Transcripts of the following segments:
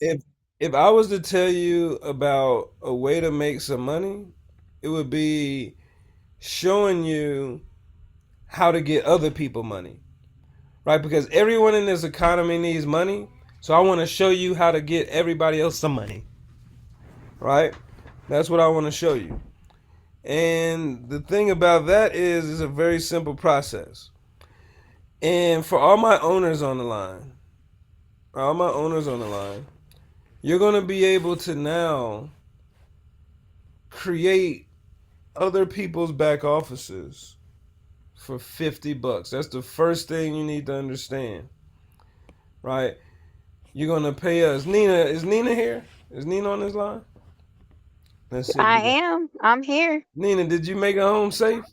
If if I was to tell you about a way to make some money, it would be showing you how to get other people money, right? Because everyone in this economy needs money. So I want to show you how to get everybody else some money, right? That's what I want to show you. And the thing about that is it's a very simple process. And for all my owners on the line, you're going to be able to now create other people's back offices for $50. That's the first thing you need to understand, right? You're gonna pay us. Nina, is Nina here? Is Nina on this line? Let's see if I we can. am. I'm here. Nina, did you make it home safe?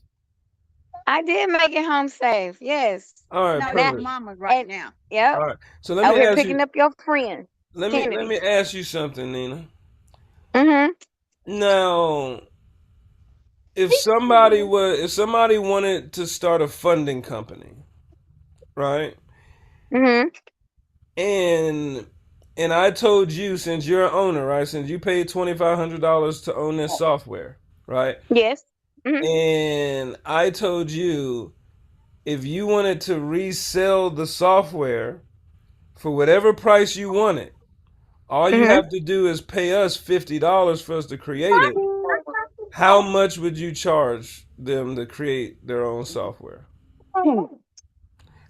I did make it home safe. Yes. All right, No, Now, that's perfect. mama right and now. All yep, right. So let me over here ask picking you. up your friend, Let Kennedy. me ask you something, Nina. Mm-hmm. Now, if somebody wanted to start a funding company, right? Mm-hmm. And and I told you, since you're an owner, right? Since you paid $2,500 to own this software, right? Yes. Mm-hmm. And I told you, if you wanted to resell the software for whatever price you want it, all you Mm-hmm. have to do is pay us $50 for us to create it. How much would you charge them to create their own software?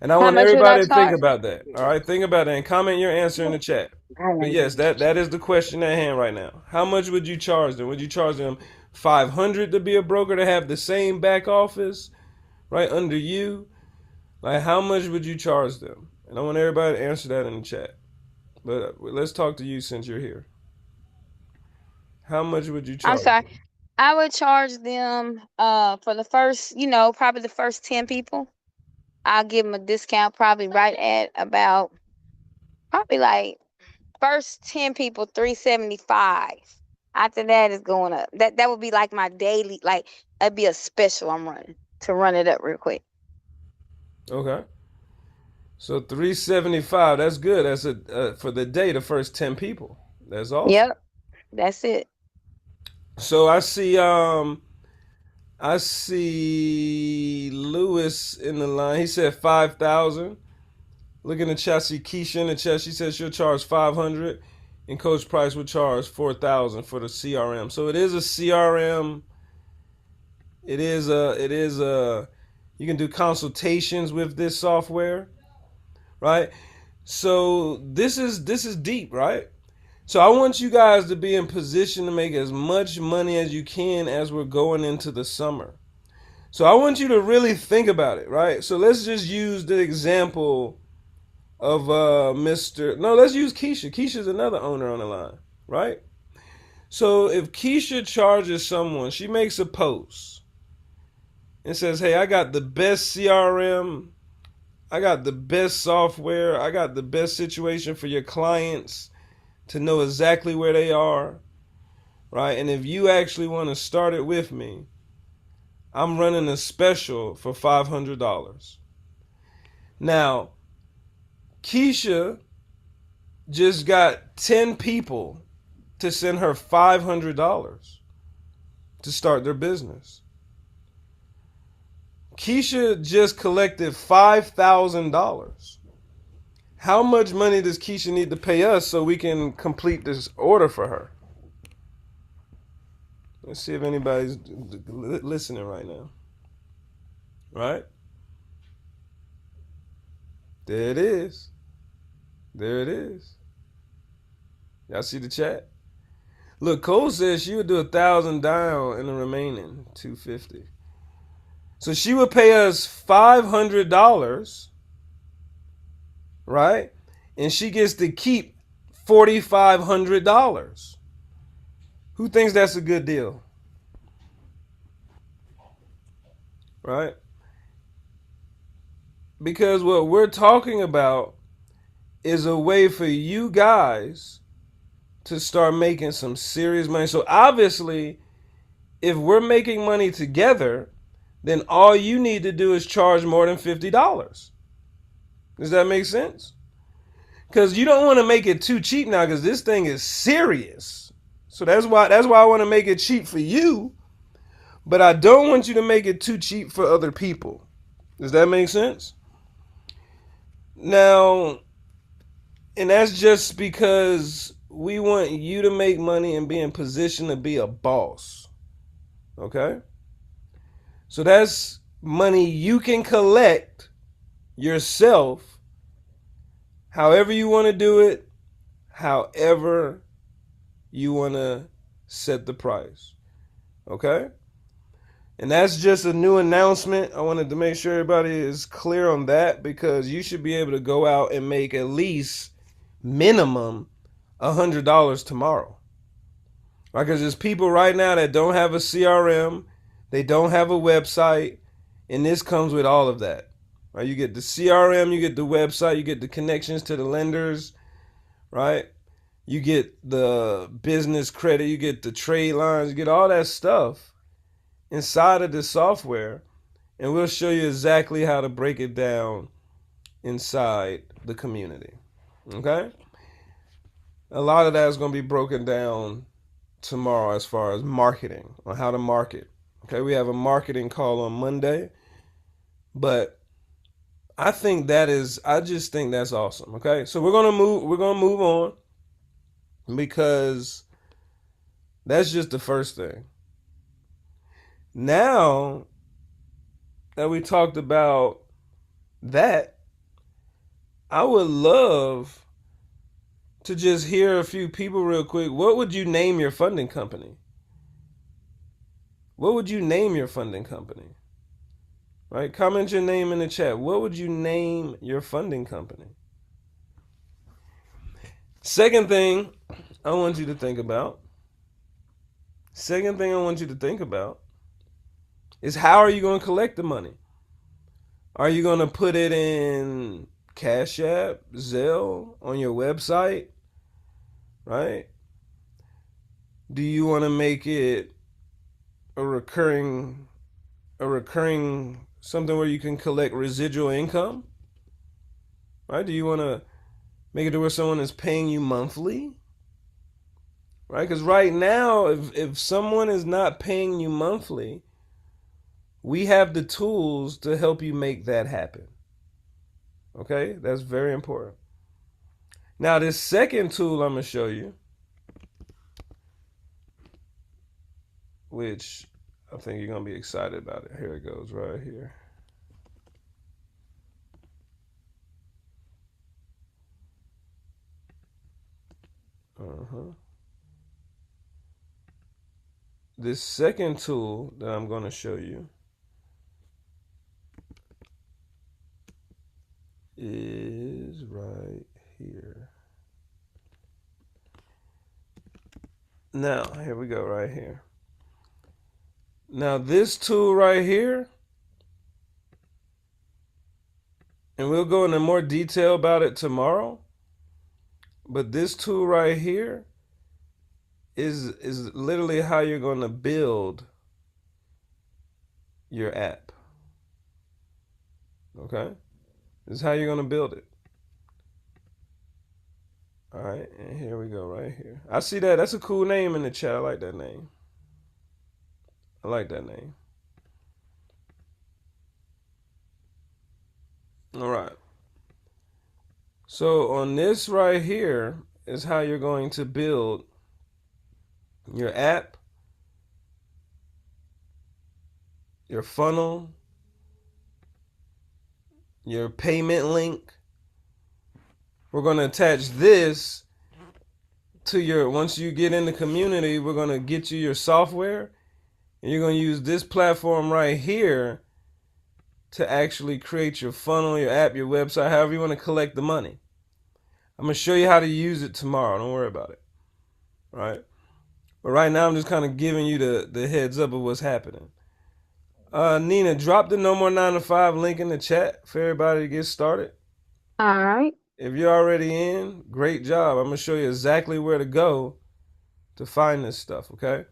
And I How want much would I everybody to think charge? about that. All right, think about that and comment your answer in the chat. But yes, that is the question at hand right now. How much would you charge them? Would you charge them 500 to be a broker to have the same back office right under you? Like how much would you charge them? And I want everybody to answer that in the chat. But let's talk to you since you're here. How much would you I'm charge sorry. them? I would charge them for the first, probably the first 10 people. I'll give them a discount probably right at about probably like first 10 people 375. After that is going up. That would be like my daily, like that'd be a special I'm running to run it up real quick. Okay. So 375, that's good. That's a for the day, the first 10 people. That's awesome. Yep, that's it. So I see Lewis in the line. He said 5,000. Look in the chat. See Keisha in the chat. She says she'll charge 500, and Coach Price would charge 4,000 for the CRM. So it is a CRM. It is a. You can do consultations with this software, right? So this is deep, right? So I want you guys to be in position to make as much money as you can as we're going into the summer. So I want you to really think about it, right? So let's just use the example of Mr. No, let's use Keisha. Keisha's another owner on the line, right? So if Keisha charges someone, she makes a post and says, "Hey, I got the best CRM, I got the best software, I got the best situation for your clients to know exactly where they are, right? And if you actually want to start it with me, I'm running a special for $500." Now, Keisha just got 10 people to send her $500 to start their business. Keisha just collected $5,000. How much money does Keisha need to pay us so we can complete this order for her? Let's see if anybody's listening right now. Right? There it is. There it is. Y'all see the chat? Look, Cole says she would do 1,000 down and the remaining 250. So she would pay us $500, right? And she gets to keep $4,500. Who thinks that's a good deal? Right? Because what we're talking about is a way for you guys to start making some serious money. So obviously, if we're making money together, then all you need to do is charge more than $50. Does that make sense? Because you don't want to make it too cheap now, because this thing is serious. So that's why I want to make it cheap for you, but I don't want you to make it too cheap for other people. Does that make sense? Now, and that's just because we want you to make money and be in position to be a boss. Okay? So that's money you can collect yourself, however you want to do it, however you want to set the price. Okay? And that's just a new announcement. I wanted to make sure everybody is clear on that, because you should be able to go out and make at least minimum $100 tomorrow. Right? Because there's people right now that don't have a CRM, they don't have a website, and this comes with all of that. Right? You get the CRM, you get the website, you get the connections to the lenders, right? You get the business credit, you get the trade lines, you get all that stuff inside of the software, and we'll show you exactly how to break it down inside the community. Okay? A lot of that is going to be broken down tomorrow as far as marketing, on how to market. Okay, we have a marketing call on Monday, but I just think that's awesome. Okay, so we're gonna move on, because that's just the first thing. Now that we talked about that, I would love to just hear a few people real quick. What would you name your funding company? What would you name your funding company? Right? Comment your name in the chat. What would you name your funding company? Second thing I want you to think about is, how are you going to collect the money? Are you going to put it in Cash App, Zelle, on your website? Right? Do you want to make it a recurring something where you can collect residual income? Right? Do you want to make it to where someone is paying you monthly? Right? Because right now, if someone is not paying you monthly, we have the tools to help you make that happen. Okay? That's very important. Now, this second tool I'm going to show you, which I think you're going to be excited about it. Here it goes right here. This second tool that I'm going to show you is right here. Now, here we go, right here. Now, this tool right here, and we'll go into more detail about it tomorrow, but this tool right here is literally how you're going to build your app. Okay? This is how you're going to build it. All right, and here we go right here. I see that. That's a cool name in the chat. I like that name. I like that name. All right. So on this right here is how you're going to build your app, your funnel, your payment link. We're going to attach this to your, once you get in the community, we're going to get you your software, and you're going to use this platform right here to actually create your funnel, your app, your website, however you want to collect the money. I'm going to show you how to use it tomorrow. Don't worry about it. All right? But right now, I'm just kind of giving you the heads up of what's happening. Nina, drop the No More 9 to 5 link in the chat for everybody to get started. All right. If you're already in, great job. I'm going to show you exactly where to go to find this stuff, okay?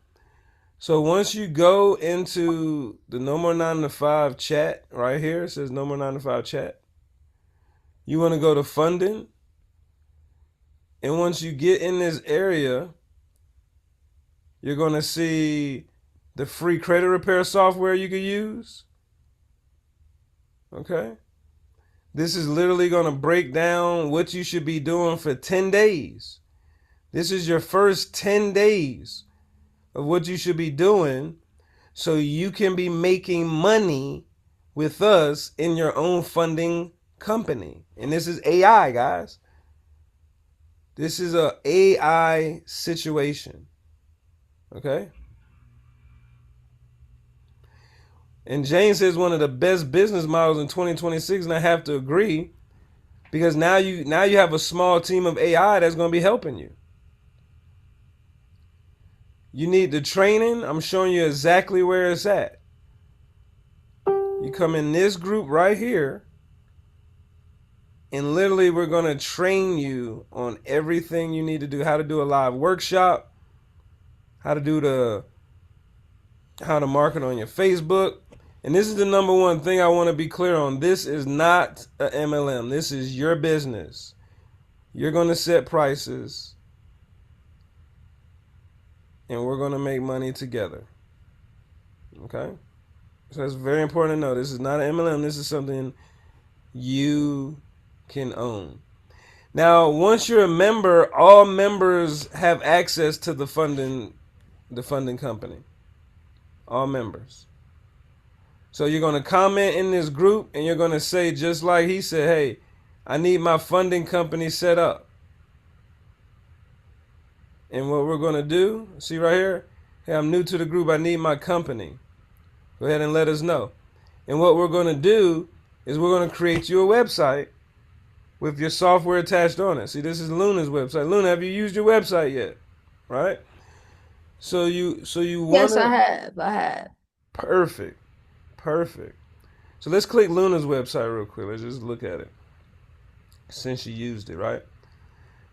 So once you go into the No More 9 to 5 chat right here, it says No More 9 to 5 chat. You want to go to funding. And once you get in this area, you're going to see the free credit repair software you can use. Okay? This is literally going to break down what you should be doing for 10 days. This is your first 10 days of what you should be doing so you can be making money with us in your own funding company. And this is AI, guys. This is a AI situation. Okay? And Jane says one of the best business models in 2026, and I have to agree, because now you have a small team of AI that's going to be helping you. You need the training. I'm showing you exactly where it's at. You come in this group right here, and literally we're going to train you on everything you need to do. How to do a live workshop, how to market on your Facebook. And this is the number one thing I want to be clear on. This is not a MLM. This is your business. You're going to set prices, and we're going to make money together. Okay? So it's very important to know this is not an MLM. This is something you can own. Now, once you're a member, all members have access to the funding company. All members. So you're going to comment in this group, and you're going to say, just like he said, hey, I need my funding company set up. And what we're going to do, see right here, hey, I'm new to the group, I need my company. Go ahead and let us know. And what we're going to do is we're going to create you a website with your software attached on it. See, this is Luna's website. Luna, have you used your website yet? Right? So you want Yes, I have. Perfect. So let's click Luna's website real quick. Let's just look at it. Since she used it, right?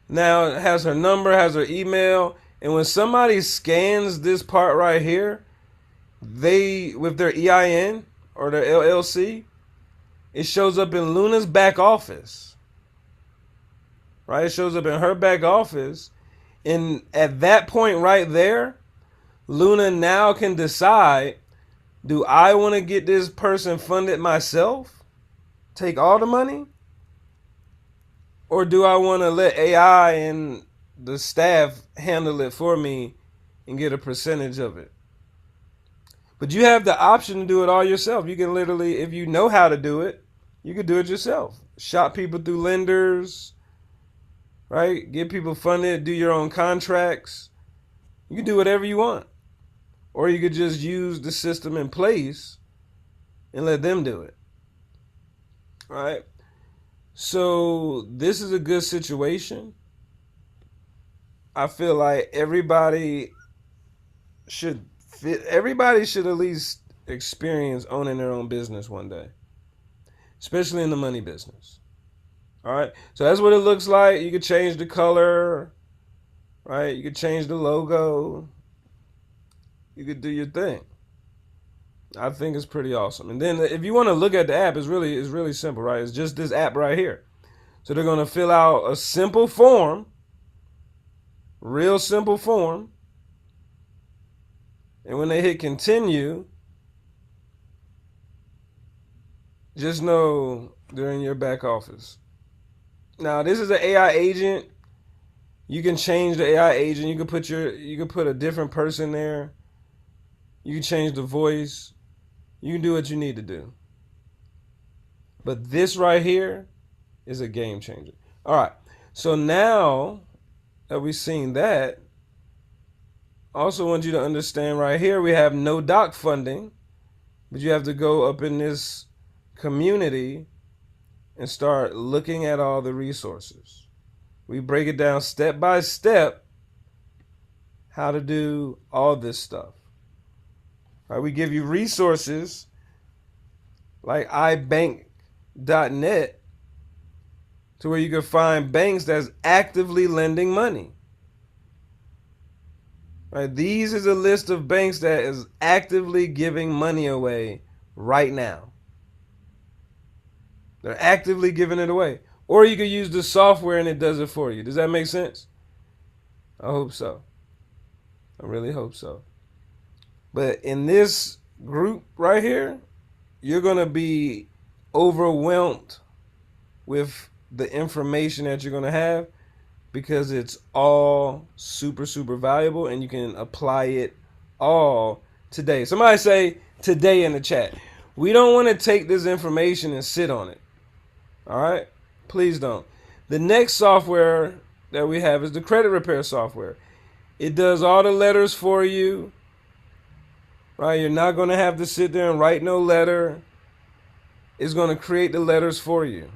Now it has her number, has her email, and when somebody scans this part right here, they, with their EIN or their LLC, it shows up in Luna's back office. Right? It shows up in her back office. And at that point right there, Luna now can decide, do I want to get this person funded myself? Take all the money? Or do I want to let AI and the staff handle it for me and get a percentage of it? But you have the option to do it all yourself. You can literally, if you know how to do it, you can do it yourself. Shop people through lenders, right? Get people funded, do your own contracts. You can do whatever you want. Or you could just use the system in place and let them do it. Right? So this is a good situation. I feel like everybody should at least experience owning their own business one day, especially in the money business. All right. So that's what it looks like. You could change the color, right? You could change the logo. You could do your thing. I think it's pretty awesome. And then if you want to look at the app, it's really simple, right? It's just this app right here. So they're going to fill out a simple form, real simple form. And when they hit continue, just know they're in your back office. Now, this is an AI agent. You can change the AI agent. You can put a different person there. You can change the voice. You can do what you need to do. But this right here is a game changer. All right. So now that we've seen that, I also want you to understand right here we have no doc funding, but you have to go up in this community and start looking at all the resources. We break it down step by step how to do all this stuff. All right, we give you resources like ibank.net to where you can find banks that's actively lending money. Right, these is a list of banks that is actively giving money away right now. They're actively giving it away. Or you could use the software and it does it for you. Does that make sense? I hope so. I really hope so. But in this group right here, you're going to be overwhelmed with the information that you're going to have because it's all super, super valuable and you can apply it all today. Somebody say today in the chat. We don't want to take this information and sit on it. All right? Please don't. The next software that we have is the credit repair software. It does all the letters for you. Right? You're not going to have to sit there and write no letter. It's going to create the letters for you.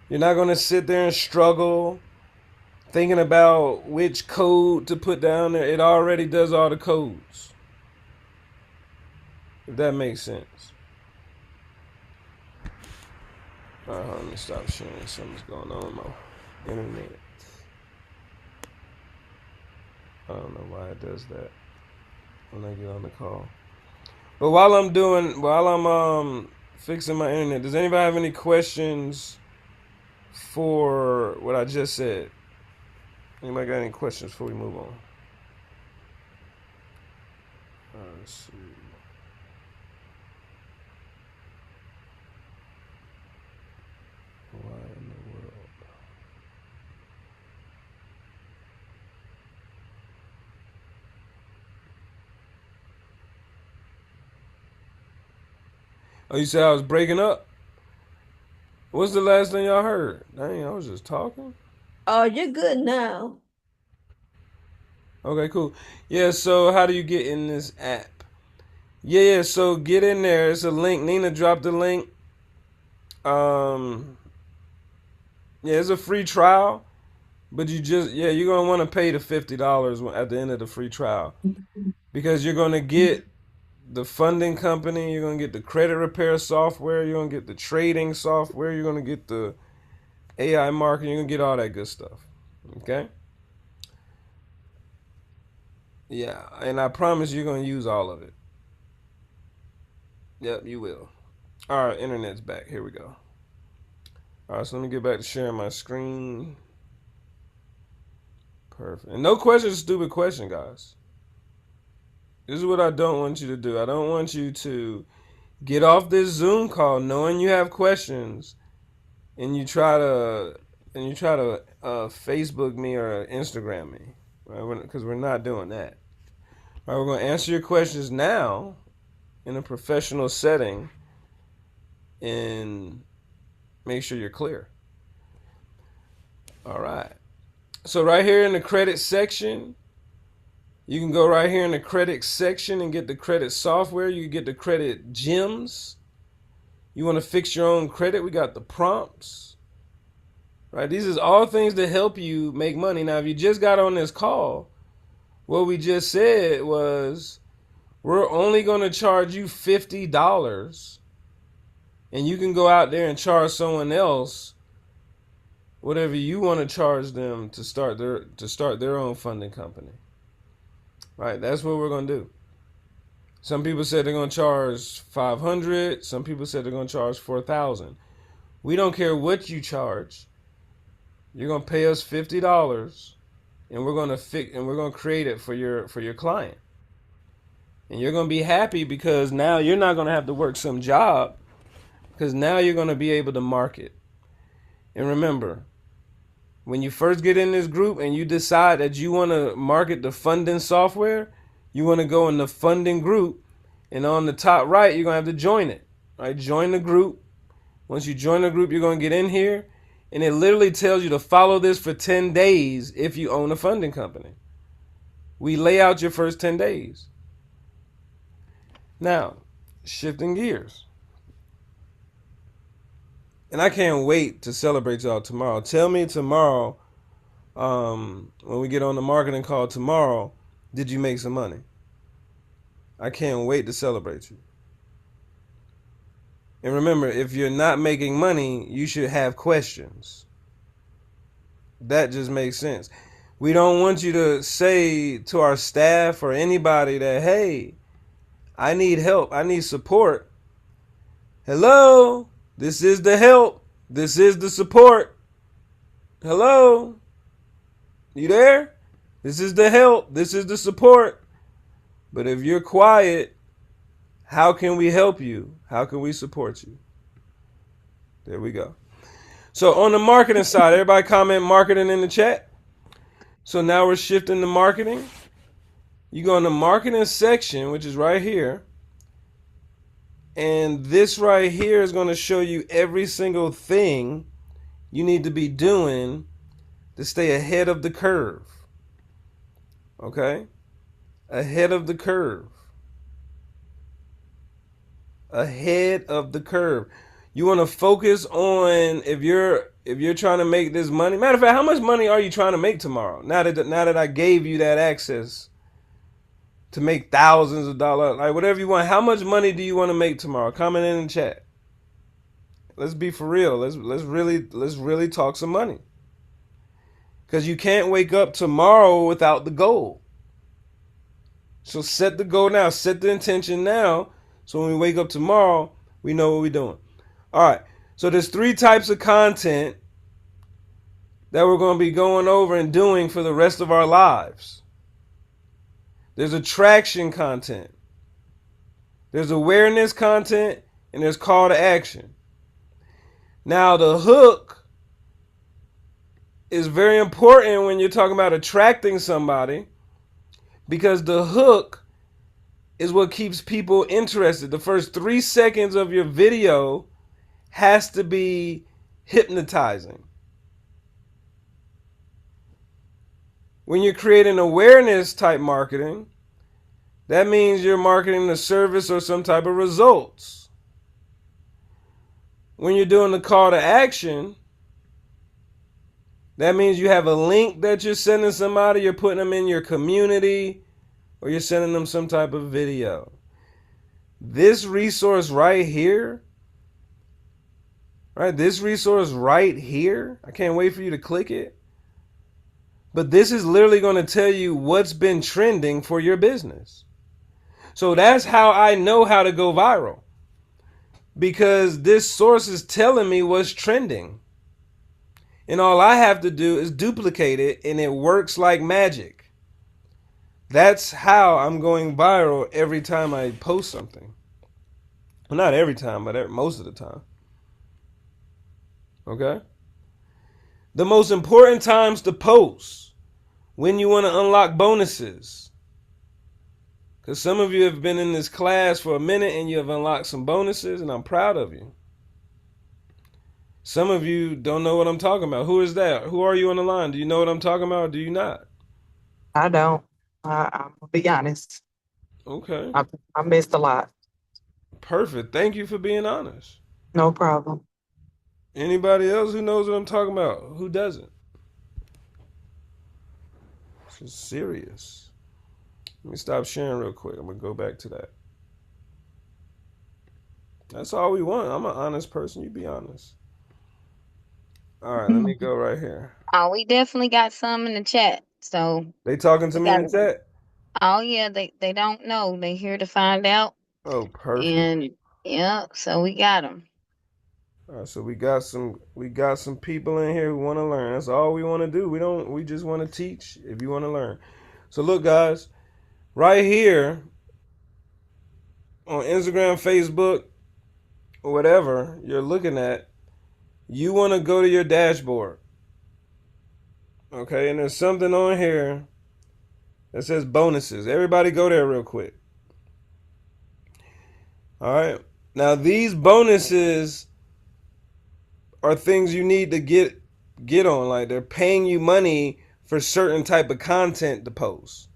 You're not going to sit there and struggle thinking about which code to put down there. It already does all the codes. If that makes sense. Let me stop sharing. Something's going on with my internet. I don't know why it does that when I get on the call. But while I'm fixing my internet, does anybody have any questions for what I just said? Anybody got any questions before we move on? Let's see. Why in the world? Oh, you said I was breaking up? What's the last thing y'all heard? Dang, I was just talking. Oh, you're good now. Okay, cool. Yeah, so how do you get in this app? Yeah, so get in there. It's a link. Nina dropped the link. Yeah, it's a free trial, but you're gonna want to pay the $50 at the end of the free trial because you're gonna get the funding company, you're gonna get the credit repair software, you're gonna get the trading software, you're gonna get the AI marketing, you're gonna get all that good stuff. Okay? Yeah, and I promise you're gonna use all of it. Yep, you will. All right, internet's back. Here we go. All right, so let me get back to sharing my screen. Perfect. And no question is a stupid question, guys. This is what I don't want you to do. I don't want you to get off this Zoom call knowing you have questions and you try to Facebook me or Instagram me, right? Because we're not doing that. All right, we're going to answer your questions now in a professional setting and make sure you're clear. All right. So right here in the credit section, you can go right here in the credit section and get the credit software. You can get the credit gems. You want to fix your own credit? We got the prompts. Right? These is all things that help you make money. Now, if you just got on this call, what we just said was we're only going to charge you $50, and you can go out there and charge someone else whatever you want to charge them to start their own funding company. Right? That's what we're going to do. Some people said they're going to charge $500. Some people said they're going to charge $4,000. We don't care what you charge. You're going to pay us $50, and we're going to create it for your client. And you're going to be happy because now you're not going to have to work some job, because now you're going to be able to market. And remember, when you first get in this group and you decide that you want to market the funding software, you want to go in the funding group, and on the top right, you're going to have to join it. Right? Join the group. Once you join the group, you're going to get in here, and it literally tells you to follow this for 10 days if you own a funding company. We lay out your first 10 days. Now, shifting gears. And I can't wait to celebrate y'all tomorrow. Tell me tomorrow, when we get on the marketing call tomorrow, did you make some money? I can't wait to celebrate you. And remember, if you're not making money, you should have questions. That just makes sense. We don't want you to say to our staff or anybody that, hey, I need help, I need support. Hello? This is the help. This is the support. Hello? You there? This is the help. This is the support. But if you're quiet, how can we help you? How can we support you? There we go. So on the marketing side, everybody comment marketing in the chat. So now we're shifting to marketing. You go in the marketing section, which is right here. And this right here is going to show you every single thing you need to be doing to stay ahead of the curve. Okay? Ahead of the curve. Ahead of the curve. You want to focus on if you're trying to make this money. Matter of fact, how much money are you trying to make tomorrow? Now that I gave you that access to make thousands of dollars, like whatever you want. How much money do you want to make tomorrow? Comment in the chat. Let's be for real. Let's really talk some money. Because you can't wake up tomorrow without the goal. So set the goal now. Set the intention now. So when we wake up tomorrow, we know what we're doing. All right. So there's 3 types of content that we're going to be going over and doing for the rest of our lives. There's attraction content. There's awareness content. And there's call to action. Now the hook is very important when you're talking about attracting somebody, because the hook is what keeps people interested. The first 3 seconds of your video has to be hypnotizing. When you're creating awareness type marketing, that means you're marketing the service or some type of results. When you're doing the call to action, that means you have a link that you're sending somebody, you're putting them in your community, or you're sending them some type of video. This resource right here, right? This resource right here, I can't wait for you to click it. But this is literally going to tell you what's been trending for your business. So that's how I know how to go viral. Because this source is telling me what's trending. And all I have to do is duplicate it, and it works like magic. That's how I'm going viral every time I post something. Well, not every time, but most of the time. Okay? The most important times to post, when you want to unlock bonuses. Because some of you have been in this class for a minute and you have unlocked some bonuses, and I'm proud of you. Some of you don't know what I'm talking about. Who is that? Who are you on the line? Do you know what I'm talking about, or do you not? I don't. I'm gonna be honest. Okay. I missed a lot. Perfect. Thank you for being honest. No problem. Anybody else who knows what I'm talking about? Who doesn't? This is serious. Let me stop sharing real quick. I'm going to go back to that. That's all we want. I'm an honest person. You be honest. All right, let me go right here. Oh, we definitely got some in the chat. So They talking to me in the chat? oh yeah, they don't know. They here to find out. Oh, perfect. And yeah, so we got them. All right, so we got some people in here who want to learn. That's all we want to do. We just want to teach if you want to learn. So look, guys, right here on Instagram, Facebook, or whatever you're looking at, you want to go to your dashboard. Okay, and there's something on here that says bonuses. Everybody go there real quick. All right. Now these bonuses are things you need to get on. Like they're paying you money for certain type of content to post.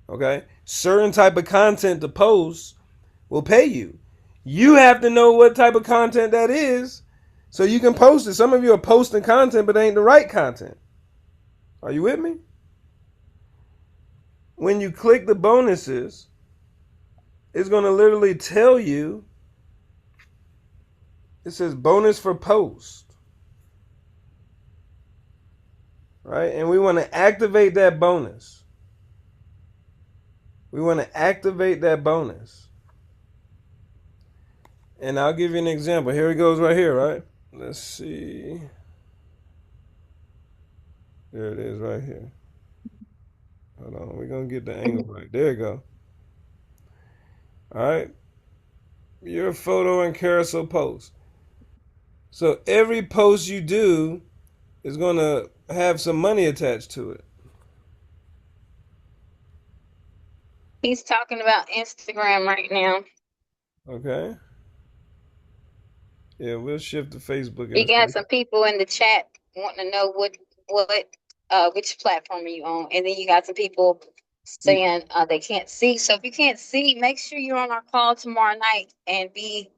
Okay? Certain type of content to post will pay you. You have to know what type of content that is so you can post it. Some of you are posting content, but it ain't the right content. Are you with me? When you click the bonuses, it's going to literally tell you, it says bonus for post. Right? And we want to activate that bonus. We want to activate that bonus. And I'll give you an example. Here it goes right here, right? Let's see. There it is right here. Hold on. We're going to get the angle right. There you go. All right. Your photo and carousel post. So every post you do is going to have some money attached to it. He's talking about Instagram right now. Okay. Yeah, we'll shift to Facebook in We a got second. some people in the chat wanting to know what which platform are you on, and then you got some people saying they can't see. So if you can't see, make sure you're on our call tomorrow night and be,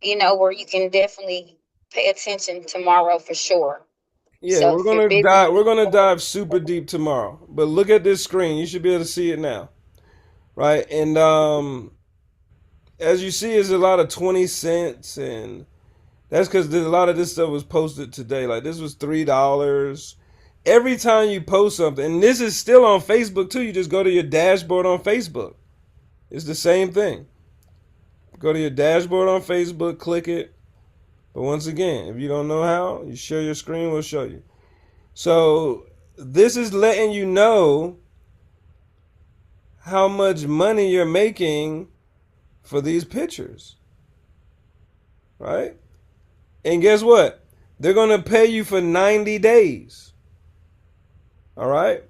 where you can definitely pay attention tomorrow for sure. Yeah, So we're if you're gonna busy, dive. We're gonna dive super deep tomorrow. But look at this screen. You should be able to see it now, right? And as you see, it's a lot of 20 cents, and that's because a lot of this stuff was posted today. Like this was $3. Every time you post something, and this is still on Facebook too. You just go to your dashboard on Facebook. It's the same thing. Go to your dashboard on Facebook, click it. But once again, if you don't know how, you share your screen. We'll show you. So this is letting you know how much money you're making for these pictures, right? And guess what? They're going to pay you for 90 days. All right?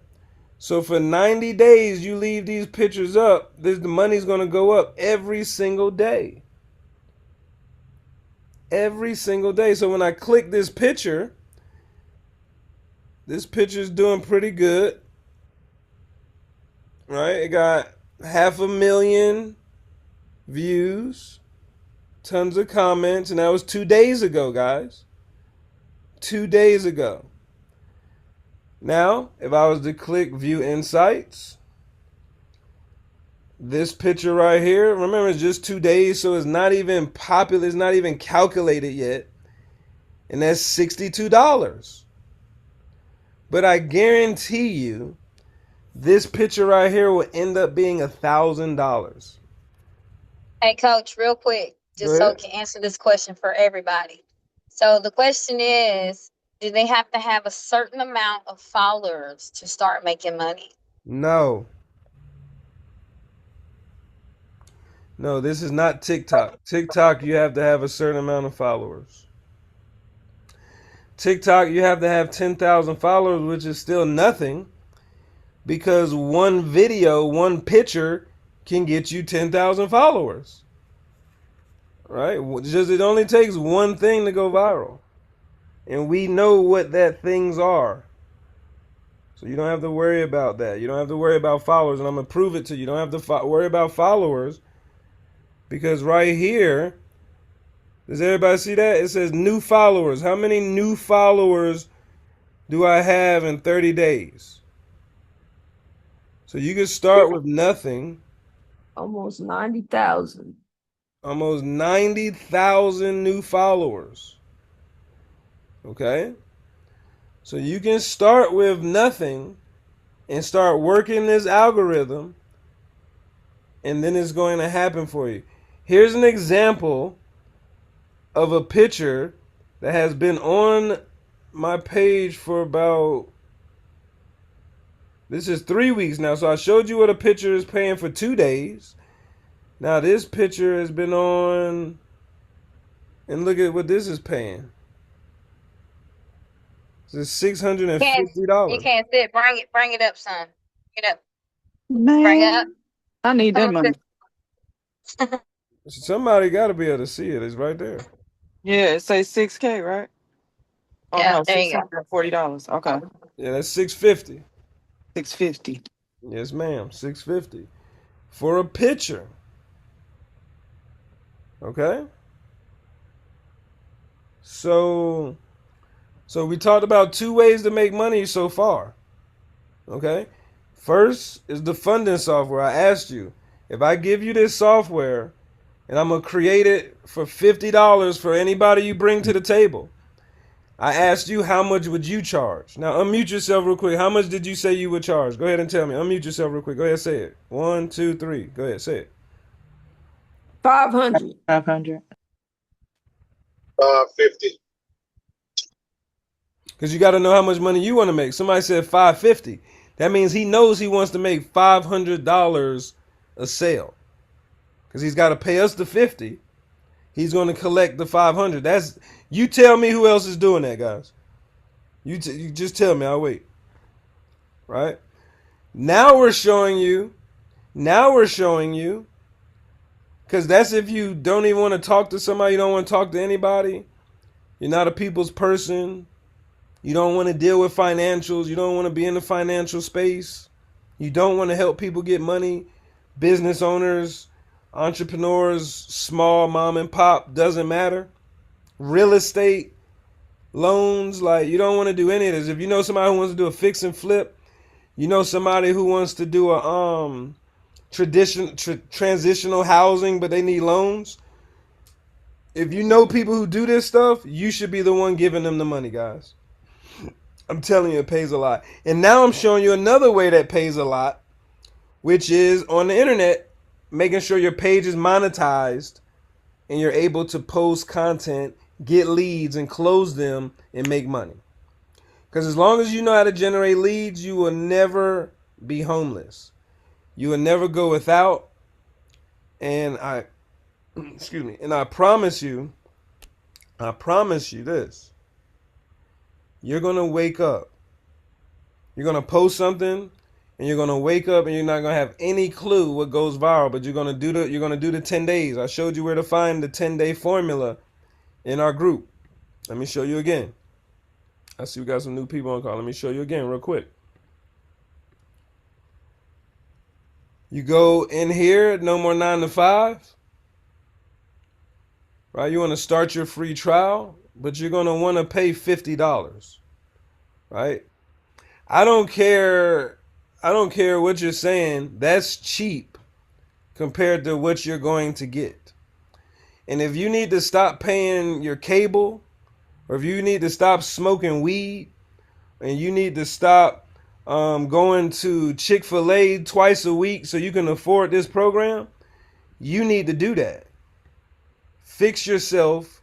So for 90 days, you leave these pictures up, the money's going to go up every single day. Every single day. So when I click this picture's doing pretty good. Right? It got 500,000 views, tons of comments, and that was 2 days ago, guys. 2 days ago. Now, if I was to click View Insights, this picture right here, remember it's just 2 days, so it's not even popular, it's not even calculated yet. And that's $62. But I guarantee you, this picture right here will end up being $1,000. hey coach, real quick, Go just so ahead. we can answer this question for everybody. So the question is, do they have to have a certain amount of followers to start making money? No. No, this is not TikTok. TikTok, you have to have a certain amount of followers. TikTok, you have to have 10,000 followers, which is still nothing because one video, one picture can get you 10,000 followers. Right? Just it only takes one thing to go viral. And we know what that things are. So you don't have to worry about that. You don't have to worry about followers, and I'm going to prove it to you. You don't have to worry about followers because right here, does everybody see that? It says new followers. How many new followers do I have in 30 days? So you can start with nothing. Almost 90,000. Almost 90,000 new followers. Okay? So you can start with nothing and start working this algorithm, and then it's going to happen for you. Here's an example of a picture that has been on my page for about, this is 3 weeks now. So I showed you what a picture is paying for 2 days. Now this picture has been on, and look at what this is paying. This is $650. You can't sit. Bring it up, son. Bring it up. Bring it up. Man, I need that Come money. on. Somebody got to be able to see it. It's right there. Yeah, it says 6K, right? Oh Yeah, no, there you go. $640. Okay. Yeah, that's 650. 650. Yes, ma'am. 650 for a picture. Okay. So we talked about 2 ways to make money so far. Okay. First is the funding software. I asked you, if I give you this software and I'm going to create it for $50 for anybody you bring to the table, I asked you how much would you charge. Now unmute yourself real quick. How much did you say you would charge? Go ahead and tell me. Unmute yourself real quick. Go ahead, say it. 1, 2, 3. Go ahead, say it. 500. 500. 50. Because you got to know how much money you want to make. Somebody said 550. That means he knows he wants to make $500 a sale. Because he's got to pay us the 50. He's going to collect the 500. That's, you tell me who else is doing that, guys. You just tell me. I'll wait. Right? Now we're showing you. Because that's if you don't even want to talk to somebody. You don't want to talk to anybody. You're not a people's person. You don't want to deal with financials. You don't want to be in the financial space. You don't want to help people get money. Business owners, entrepreneurs, small mom and pop, doesn't matter. Real estate, loans, like you don't want to do any of this. If you know somebody who wants to do a fix and flip, you know somebody who wants to do a transitional housing, but they need loans. If you know people who do this stuff, you should be the one giving them the money, guys. I'm telling you, it pays a lot. And now I'm showing you another way that pays a lot, which is on the internet, making sure your page is monetized and you're able to post content, get leads, and close them and make money. Because as long as you know how to generate leads, you will never be homeless. You will never go without. And excuse me, and I promise you this. You're going to wake up. You're going to post something and you're going to wake up and you're not going to have any clue what goes viral, but you're going to do the 10 days. I showed you where to find the 10-day formula in our group. Let me show you again. I see we got some new people on call. Let me show you again real quick. You go in here, no more 9 to 5. Right? You want to start your free trial, but you're going to want to pay $50. Right? I don't care what you're saying. That's cheap compared to what you're going to get. And if you need to stop paying your cable, or if you need to stop smoking weed, and you need to stop going to Chick-fil-A twice a week so you can afford this program, you need to do that. Fix yourself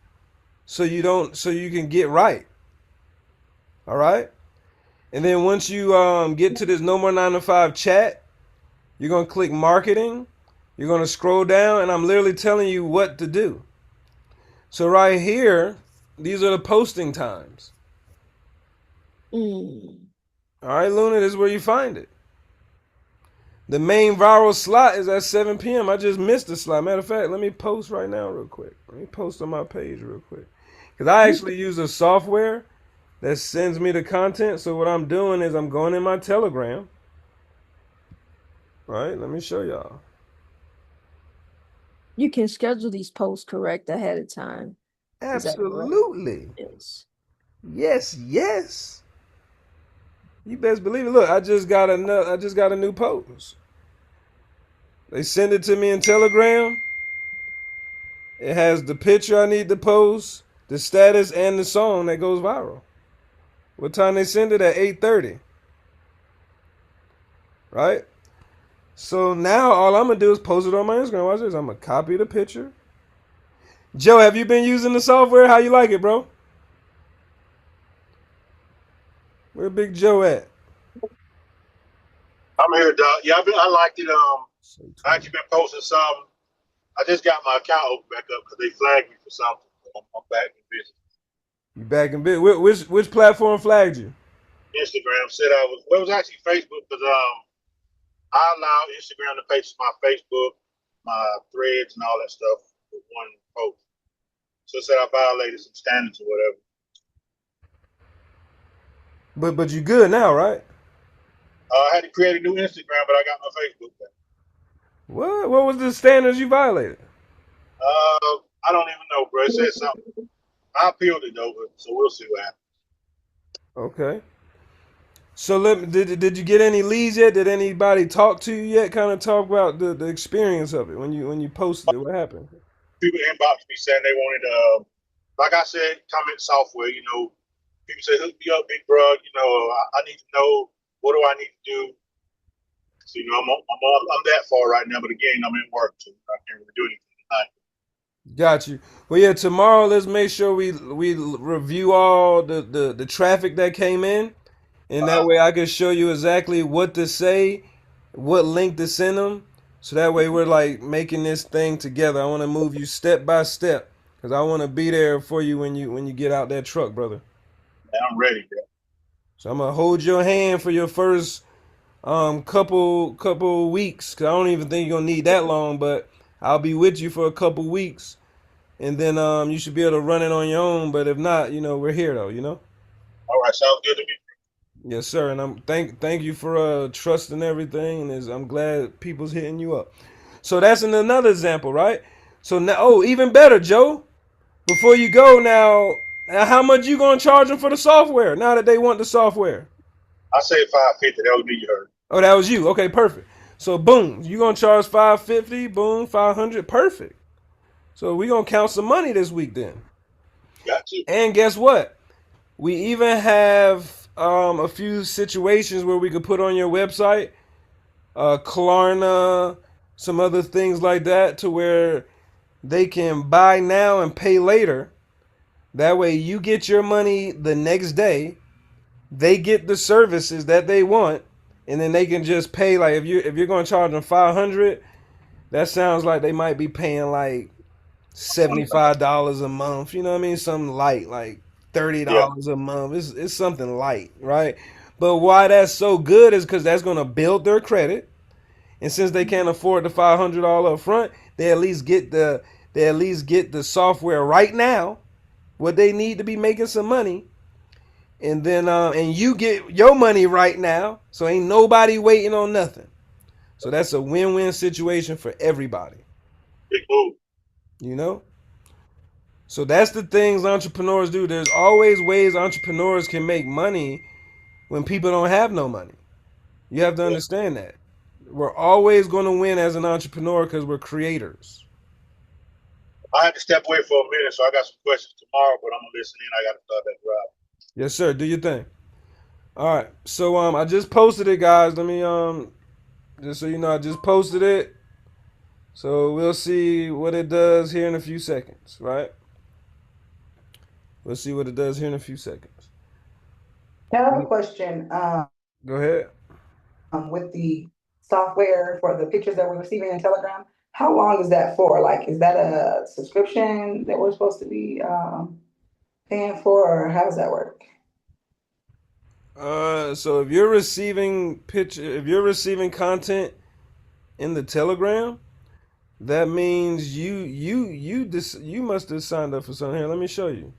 so you can get right. All right? And then once you get to this no more 9 to 5 chat, you're going to click marketing. You're going to scroll down and I'm literally telling you what to do. So right here, these are the posting times. All right, Luna, this is where you find it. The main viral slot is at 7 p.m. I just missed the slot. Matter of fact, let me post right now real quick. Let me post on my page real quick. Because I actually use a software that sends me the content. So what I'm doing is I'm going in my Telegram. Right? Let me show y'all. You can schedule these posts correct ahead of time. Absolutely. Yes. Yes. You best believe it. Look, I just got a new post. They send it to me in Telegram. It has the picture I need to post, the status, and the song that goes viral. What time they send it? At 8:30. Right? So now all I'm going to do is post it on my Instagram. Watch this. I'm going to copy the picture. Joe, have you been using the software? How you like it, bro? Where Big Joe at? I'm here, Doc. Yeah, I liked it. I actually been posting some. I just got my account open back up because they flagged me for something. I'm back in business. You back in business? Which platform flagged you? Instagram said it was actually Facebook because I allow Instagram to page my Facebook, my threads, and all that stuff with one post. So it said I violated some standards or whatever. But you good now, right? I had to create a new Instagram, but I got my Facebook back. What was the standards you violated? I don't even know, bro. It said something. I appealed it over, so we'll see what happens. Okay. So did you get any leads yet? Did anybody talk to you yet? Kind of talk about the experience of it when you posted it. What happened? People inboxed me saying they wanted, like I said, comment software. You know, people say hook me up, big bro. You know, I need to know what do I need to do. So you know, I'm that far right now, but again, I'm in work, so I can't really do anything tonight. Got you. Well, yeah, tomorrow let's make sure we review all the traffic that came in, and that Uh, way I can show you exactly what to say, what link to send them, so that way we're like making this thing together. I want to move you step by step because I want to be there for you when you get out that truck, brother. I'm ready, bro. So I'm gonna hold your hand for your first couple weeks because I don't even think you're gonna need that long, but I'll be with you for a couple weeks, and then you should be able to run it on your own. But if not, we're here though. All right, sounds good to me. Yes, sir. And I'm thank you for trusting everything, and I'm glad people's hitting you up. So that's another example, right? So now, oh, even better, Joe. Before you go now, how much you gonna charge them for the software? Now that they want the software. I say 550. That was me, you heard. Oh, that was you. Okay, perfect. So boom, you gonna charge 550? Boom, 500. Perfect. So we gonna count some money this week then. Got you. And guess what? We even have a few situations where we could put on your website, Klarna, some other things like that, to where they can buy now and pay later. That way, you get your money the next day. They get the services that they want, and then they can just pay. Like if you're going to charge them 500, that sounds like they might be paying like $75 a month. You know what I mean? Something light, like thirty Yeah. dollars a month. It's something light, right? But why that's so good is because that's going to build their credit, and since they can't afford the 500 all up front, they at least get the software right now, what they need to be making some money, and then and you get your money right now, so ain't nobody waiting on nothing. So that's a win-win situation for everybody. Big move. You know. So that's the things entrepreneurs do. There's always ways entrepreneurs can make money when people don't have no money. You have to understand that. We're always going to win as an entrepreneur because we're creators. I had to step away for a minute, so I got some questions tomorrow, but I'm gonna listen in. I got to start that drive. Yes, sir. Do your thing. All right. So I just posted it, guys. Let me just so you know, I just posted it. So we'll see what it does here in a few seconds, right? We'll see what it does here in a few seconds. I have a question. Go ahead. With the software for the pictures that we're receiving in Telegram, how long is that for? Like, is that a subscription that we're supposed to be paying for, or how does that work? So if you're receiving content in the Telegram, that means you must have signed up for something here. Let me show you.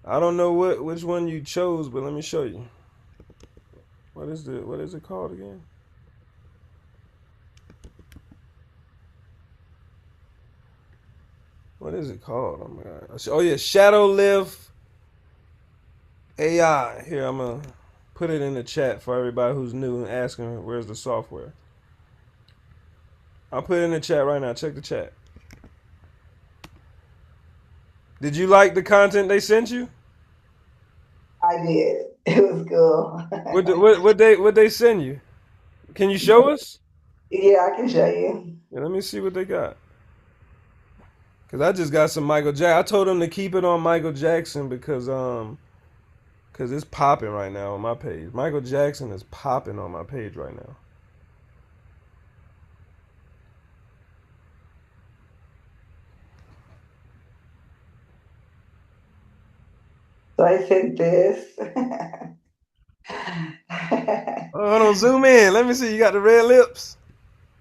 I don't know which one you chose, but let me show you. What is it called again? What is it called? Oh my god. Oh yeah, Shadow Lift AI. Here, I'm gonna put it in the chat for everybody who's new and asking where's the software. I'll put it in the chat right now. Check the chat. Did you like the content they sent you? I did. It was cool. What they send you? Can you show us? Yeah, I can show you. Yeah, let me see what they got. Cause I just got some Michael Jackson. I told them to keep it on Michael Jackson because it's popping right now on my page. Michael Jackson is popping on my page right now. So I sent this. Oh, hold on, zoom in. Let me see. You got the red lips.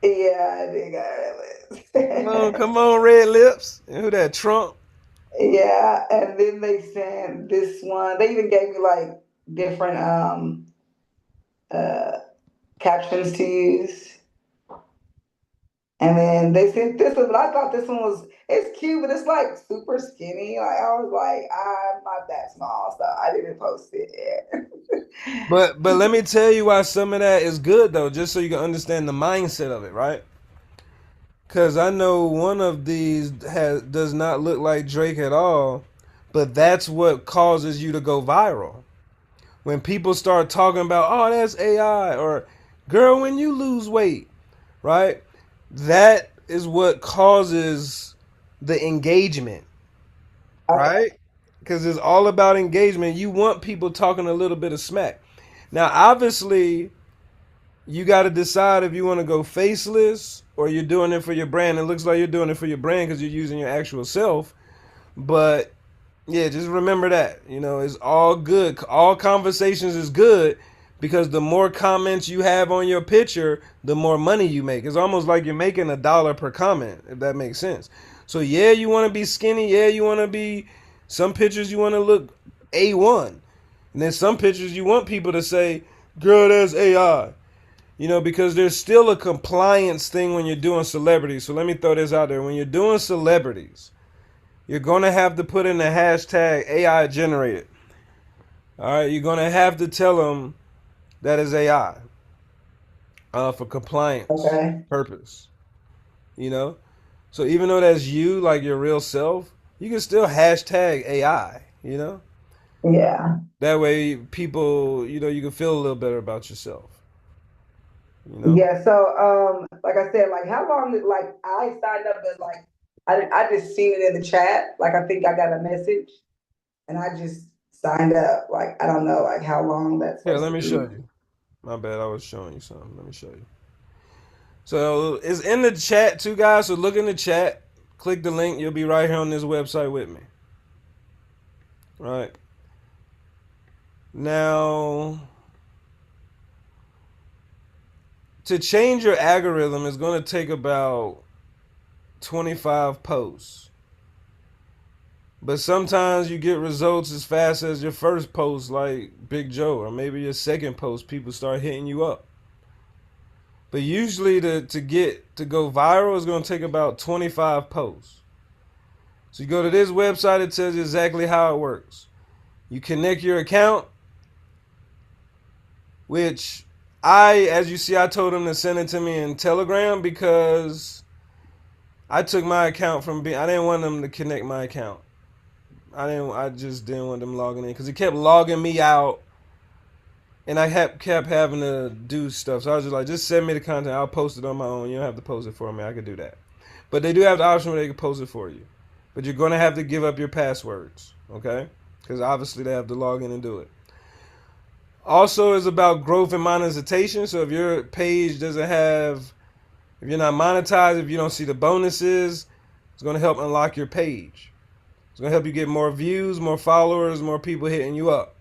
Yeah, I did got it. Come on, red lips. And who that? Trump. Yeah, and then they sent this one. They even gave me like different uh captions to use. And then they sent this one, but I thought this one it's cute, but it's like super skinny. Like I was like, I'm not that small, so I didn't post it yet. But let me tell you why some of that is good though, just so you can understand the mindset of it, right? Cause I know one of these does not look like Drake at all, but that's what causes you to go viral. When people start talking about, oh, that's AI, or girl, when you lose weight, right? That is what causes the engagement, Okay. right? Because it's all about engagement. You want people talking a little bit of smack. Now, obviously, you got to decide if you want to go faceless or you're doing it for your brand. It looks like you're doing it for your brand because you're using your actual self. But yeah, just remember that. It's all good. All conversations is good because the more comments you have on your picture, the more money you make. It's almost like you're making $1 per comment, if that makes sense. So yeah, you want to be skinny. Yeah, you want to be. Some pictures you want to look A1. And then some pictures you want people to say, girl, that's AI. Because there's still a compliance thing when you're doing celebrities. So let me throw this out there. When you're doing celebrities, you're going to have to put in the hashtag AI generated. All right, you're going to have to tell them that is AI for compliance Okay. purpose. So even though that's you, like your real self, you can still hashtag AI. Yeah. That way people, you can feel a little better about yourself. Yeah. So, like I said, like how long did like I signed up as like I just seen it in the chat. Like I think I got a message and I just signed up. Like I don't know like how long that's Here, supposed let to me show be. you. My bad, I was showing you something. Let me show you. So it's in the chat too, guys. So look in the chat, click the link. You'll be right here on this website with me. Right now, to change your algorithm is going to take about 25 posts. But sometimes you get results as fast as your first post, like Big Joe, or maybe your second post, people start hitting you up. But usually to go viral is going to take about 25 posts. So you go to this website, it tells you exactly how it works. You connect your account, which as you see, I told them to send it to me in Telegram because I took my account I didn't want them to connect my account. I just didn't want them logging in because it kept logging me out and I kept having to do stuff. So I was just like, just send me the content. I'll post it on my own. You don't have to post it for me. I could do that. But they do have the option where they can post it for you. But you're going to have to give up your passwords, okay? Because obviously they have to log in and do it. Also, is about growth and monetization. So if your page doesn't have, if you're not monetized, if you don't see the bonuses, it's going to help unlock your page. It's going to help you get more views, more followers, more people hitting you up.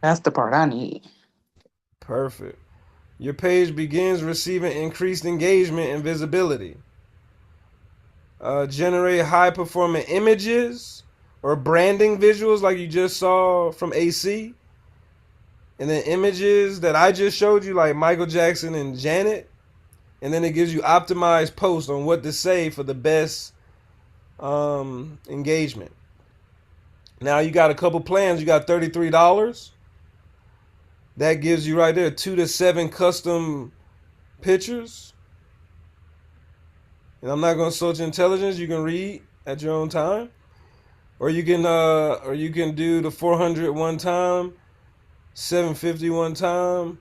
That's the part I need. Perfect. Your page begins receiving increased engagement and visibility. Generate high performing images or branding visuals like you just saw from AC. And then images that I just showed you, like Michael Jackson and Janet. And then it gives you optimized posts on what to say for the best engagement. Now you got a couple plans. You got $33. That gives you right there 2 to 7 custom pictures. And I'm not going to search intelligence. You can read at your own time. Or you can do the 400 one time, 750 one time.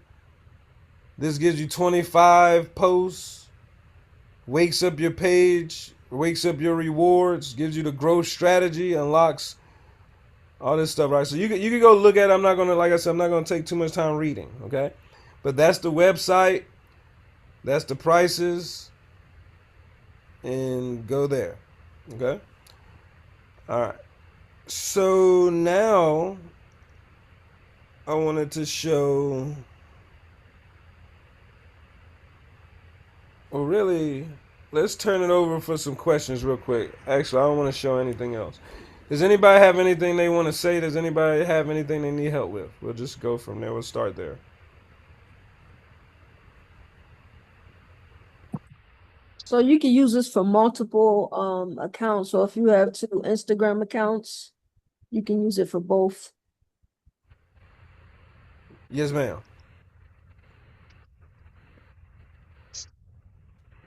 This gives you 25 posts, wakes up your page, wakes up your rewards, gives you the growth strategy, unlocks all this stuff, right? So you can go look at it. I'm not gonna, like I said, I'm not gonna take too much time reading, okay? But that's the website, that's the prices, and go there, okay? All right. So now I wanted to show, well, really, let's turn it over for some questions real quick. Actually, I don't want to show anything else. Does anybody have anything they want to say? Does anybody have anything they need help with? We'll just go from there. We'll start there. So you can use this for multiple accounts. So if you have 2 Instagram accounts, you can use it for both. Yes, ma'am.